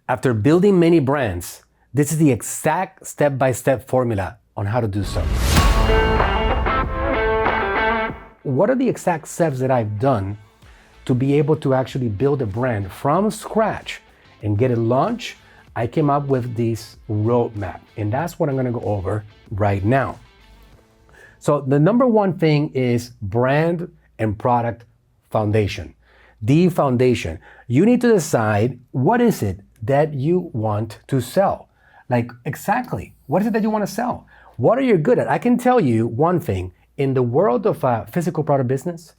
After building many brands, this is the exact step-by-step formula on how to do so. What are the exact steps that I've done to be able to actually build a brand from scratch and get it launched? I came up with this roadmap, and that's what I'm gonna go over right now. So the number one thing is brand and product foundation. The foundation. You need to decide what is it that you want to sell. Like exactly, what is it that you want to sell? What are you good at? I can tell you one thing, in the world of physical product business,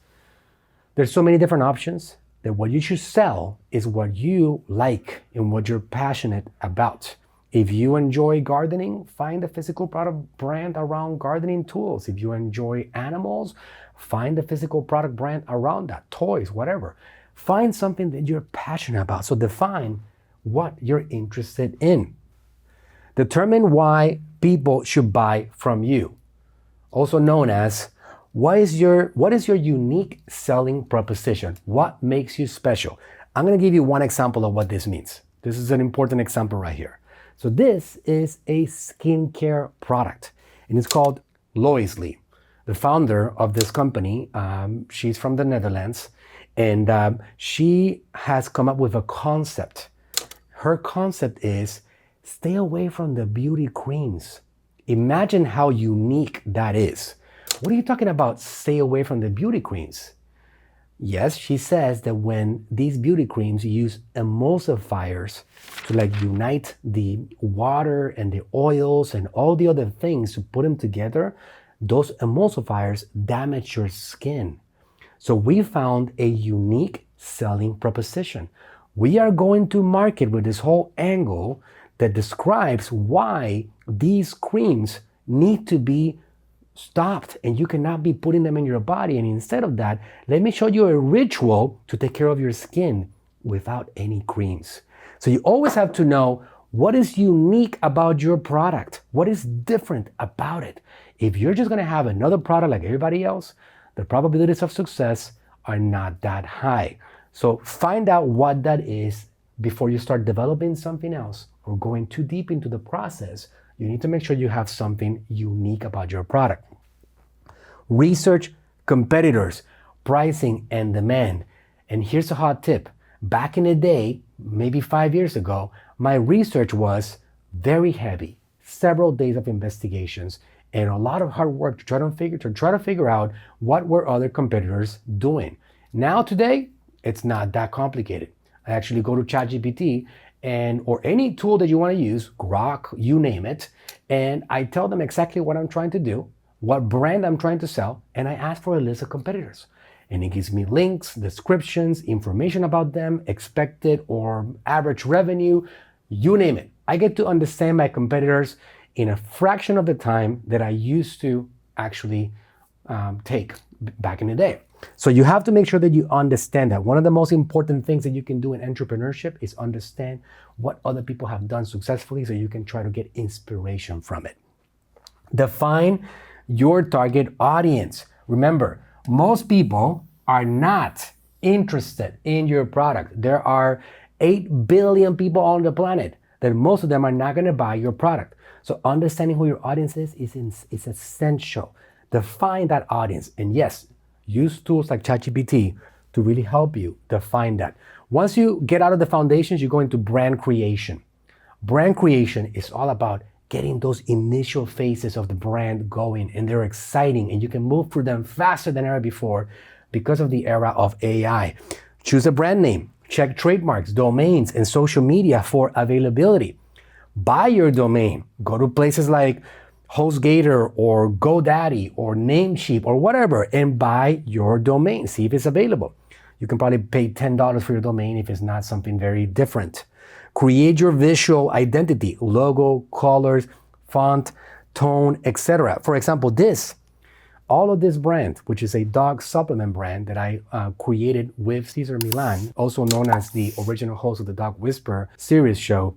there's so many different options that what you should sell is what you like and what you're passionate about. If you enjoy gardening, find a physical product brand around gardening tools. If you enjoy animals, find a physical product brand around that, toys, whatever. Find something that you're passionate about. So define what you're interested in. Determine why people should buy from you. Also known as, what is your unique selling proposition? What makes you special? I'm gonna give you one example of what this means. This is an important example right here. So this is a skincare product, and it's called Loisley. The founder of this company, she's from the Netherlands, and she has come up with a concept. Her concept is stay away from the beauty creams. Imagine how unique that is. What are you talking about, stay away from the beauty creams? Yes, she says that when these beauty creams use emulsifiers to unite the water and the oils and all the other things to put them together, those emulsifiers damage your skin. So we found a unique selling proposition. We are going to market with this whole angle that describes why these creams need to be stopped and you cannot be putting them in your body. And instead of that, let me show you a ritual to take care of your skin without any creams. So you always have to know what is unique about your product, what is different about it. If you're just gonna have another product like everybody else, the probabilities of success are not that high. So find out what that is before you start developing something else or going too deep into the process. You need to make sure you have something unique about your product. Research competitors, pricing, and demand. And here's a hot tip. Back in the day, maybe 5 years ago, my research was very heavy, several days of investigations, and a lot of hard work to try to figure out what were other competitors doing. Now today, it's not that complicated. I actually go to ChatGPT or any tool that you want to use, Grok, you name it, and I tell them exactly what I'm trying to do, what brand I'm trying to sell, and I ask for a list of competitors. And it gives me links, descriptions, information about them, expected or average revenue, you name it. I get to understand my competitors in a fraction of the time that I used to actually take back in the day. So you have to make sure that you understand that. One of the most important things that you can do in entrepreneurship is understand what other people have done successfully so you can try to get inspiration from it. Define your target audience. Remember, most people are not interested in your product. There are 8 billion people on the planet that most of them are not gonna buy your product. So understanding who your audience is essential. Define that audience. And yes, use tools like ChatGPT to really help you define that. Once you get out of the foundations, you go into brand creation. Brand creation is all about getting those initial phases of the brand going, and they're exciting, and you can move through them faster than ever before because of the era of AI. Choose a brand name, check trademarks, domains, and social media for availability. Buy your domain. Go to places like HostGator or GoDaddy or Namecheap or whatever and buy your domain. See if it's available. You can probably pay $10 for your domain if it's not something very different. Create your visual identity, logo, colors, font, tone, etc. For example, all of this brand, which is a dog supplement brand that I created with Cesar Milan, also known as the original host of the Dog Whisperer series show.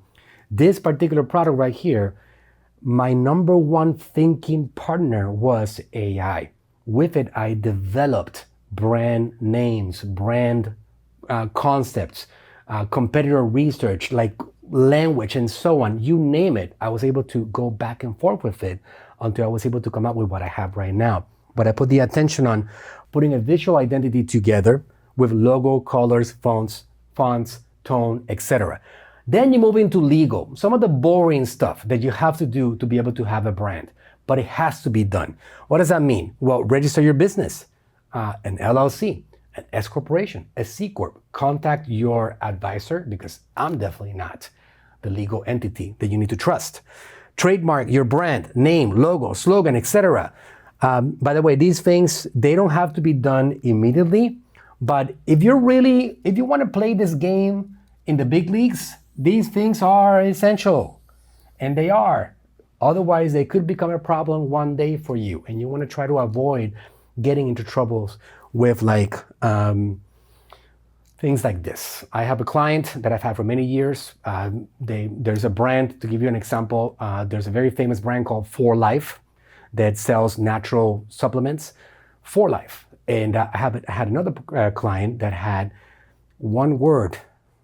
This particular product right here, my number one thinking partner was AI. With it, I developed brand names, brand concepts, competitor research, like language and so on, you name it. I was able to go back and forth with it until I was able to come up with what I have right now. But I put the attention on putting a visual identity together with logo, colors, fonts, tone, etc. Then you move into legal, some of the boring stuff that you have to do to be able to have a brand, but it has to be done. What does that mean? Well, register your business, an LLC, an S corporation, a C corp. Contact your advisor, because I'm definitely not the legal entity that you need to trust. Trademark your brand, name, logo, slogan, etc. By the way, these things, they don't have to be done immediately, but if you want to play this game in the big leagues, these things are essential, and they are. Otherwise, they could become a problem one day for you, and you want to try to avoid getting into troubles with things like this. I have a client that I've had for many years. There's a brand, to give you an example, there's a very famous brand called For Life that sells natural supplements, For Life. And I had another client that had one word.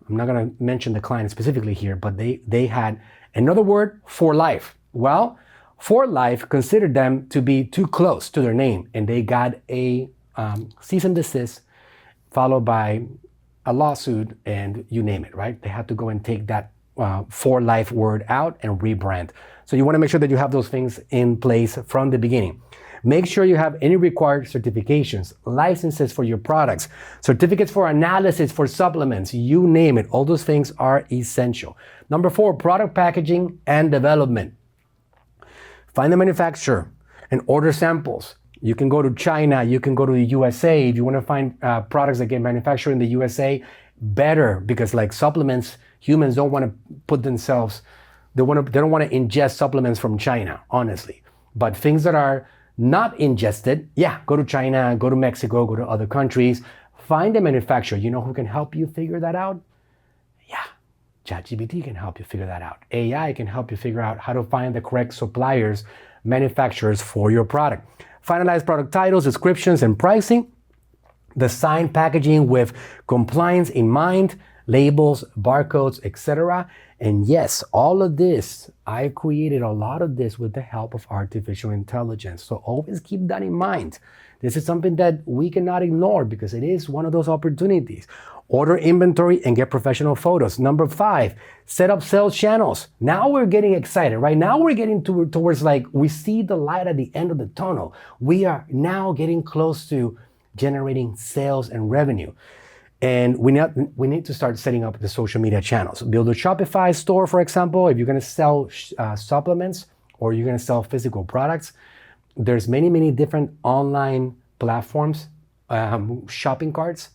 I'm not going to mention the client specifically here, but they had another word, For Life. Well, For Life considered them to be too close to their name, and they got a cease and desist, followed by a lawsuit, and you name it, right? They had to go and take that For Life word out and rebrand. So you want to make sure that you have those things in place from the beginning. Make sure you have any required certifications, licenses for your products, certificates for analysis for supplements, you name it. All those things are essential. Number 4, product packaging and development. Find the manufacturer and order samples. You can go to China, you can go to the USA. If you want to find products that get manufactured in the USA, better, because like supplements, humans don't want to put themselves, they don't want to ingest supplements from China, honestly. But things that are not ingested, yeah, go to China, go to Mexico, go to other countries, find a manufacturer. You know who can help you figure that out? Yeah, ChatGPT can help you figure that out. AI can help you figure out how to find the correct suppliers, manufacturers for your product. Finalize product titles, descriptions, and pricing. Design packaging with compliance in mind, labels, barcodes, etc. And yes, all of this, I created a lot of this with the help of artificial intelligence. So always keep that in mind. This is something that we cannot ignore because it is one of those opportunities. Order inventory and get professional photos. Number 5, set up sales channels. Now we're getting excited, right? Now we're getting towards like, we see the light at the end of the tunnel. We are now getting close to generating sales and revenue. And we need to start setting up the social media channels. Build a Shopify store, for example, if you're gonna sell supplements or you're gonna sell physical products. There's many different online platforms, shopping carts,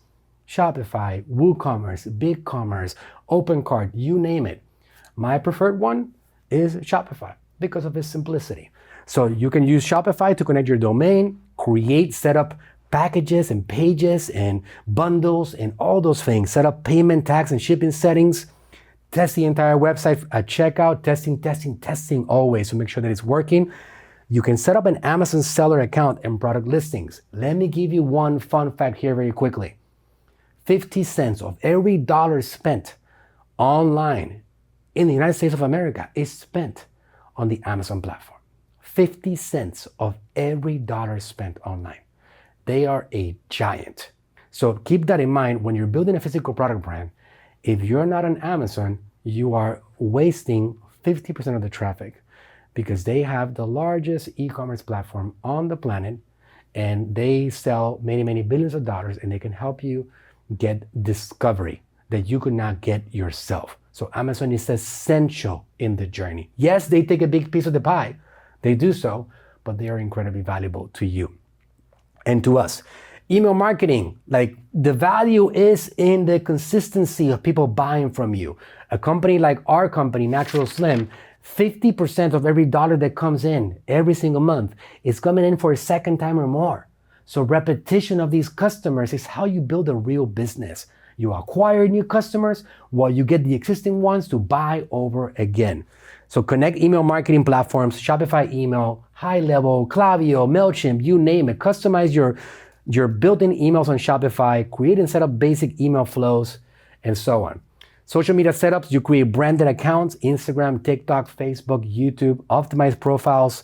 Shopify, WooCommerce, BigCommerce, OpenCart, you name it. My preferred one is Shopify because of its simplicity. So you can use Shopify to connect your domain, create, set up packages and pages and bundles and all those things. Set up payment, tax, and shipping settings. Test the entire website at checkout. Testing always to make sure that it's working. You can set up an Amazon seller account and product listings. Let me give you one fun fact here very quickly. 50 cents of every dollar spent online in the United States of America is spent on the Amazon platform. 50 cents of every dollar spent online. They are a giant. So keep that in mind when you're building a physical product brand. If you're not on Amazon, you are wasting 50% of the traffic because they have the largest e-commerce platform on the planet and they sell many billions of dollars and they can help you get discovery that you could not get yourself. So Amazon is essential in the journey. Yes, they take a big piece of the pie. They do so, but they are incredibly valuable to you and to us. Email marketing, like the value is in the consistency of people buying from you. A company like our company, NaturalSlim, 50% of every dollar that comes in every single month is coming in for a second time or more. So repetition of these customers is how you build a real business. You acquire new customers while you get the existing ones to buy over again. So connect email marketing platforms, Shopify email, High Level, Klaviyo, MailChimp, you name it. Customize your built-in emails on Shopify, create and set up basic email flows, and so on. Social media setups, you create branded accounts, Instagram, TikTok, Facebook, YouTube, optimize profiles,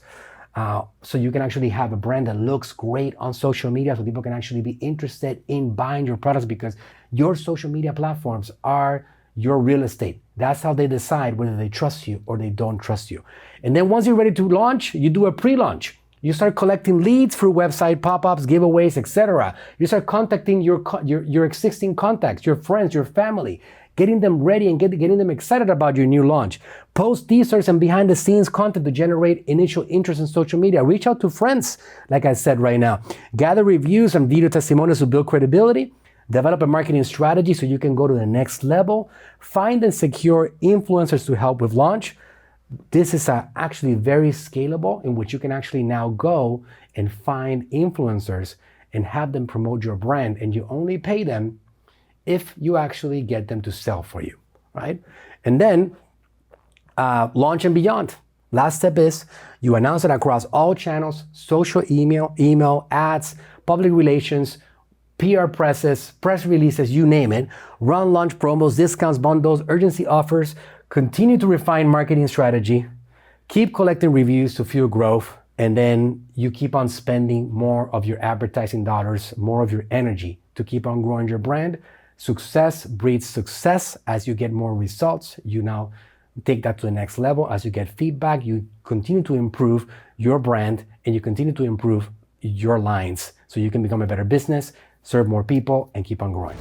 so you can actually have a brand that looks great on social media so people can actually be interested in buying your products because your social media platforms are your real estate. That's how they decide whether they trust you or they don't trust you. And then once you're ready to launch, you do a pre-launch. You start collecting leads through website pop-ups, giveaways, etc. You start contacting your existing contacts, your friends, your family, getting them ready and getting them excited about your new launch. Post teasers and behind-the-scenes content to generate initial interest in social media. Reach out to friends, like I said right now. Gather reviews and video testimonials to build credibility. Develop a marketing strategy so you can go to the next level. Find and secure influencers to help with launch. This is actually very scalable in which you can actually now go and find influencers and have them promote your brand, and you only pay them if you actually get them to sell for you, right? And then launch and beyond. Last step is you announce it across all channels: social, email, ads, public relations, PR presses, press releases, you name it. Run launch promos, discounts, bundles, urgency offers. Continue to refine marketing strategy. Keep collecting reviews to fuel growth. And then you keep on spending more of your advertising dollars, more of your energy to keep on growing your brand. Success breeds success. As you get more results, you now take that to the next level. As you get feedback, you continue to improve your brand and you continue to improve your lines so you can become a better business, serve more people, and keep on growing.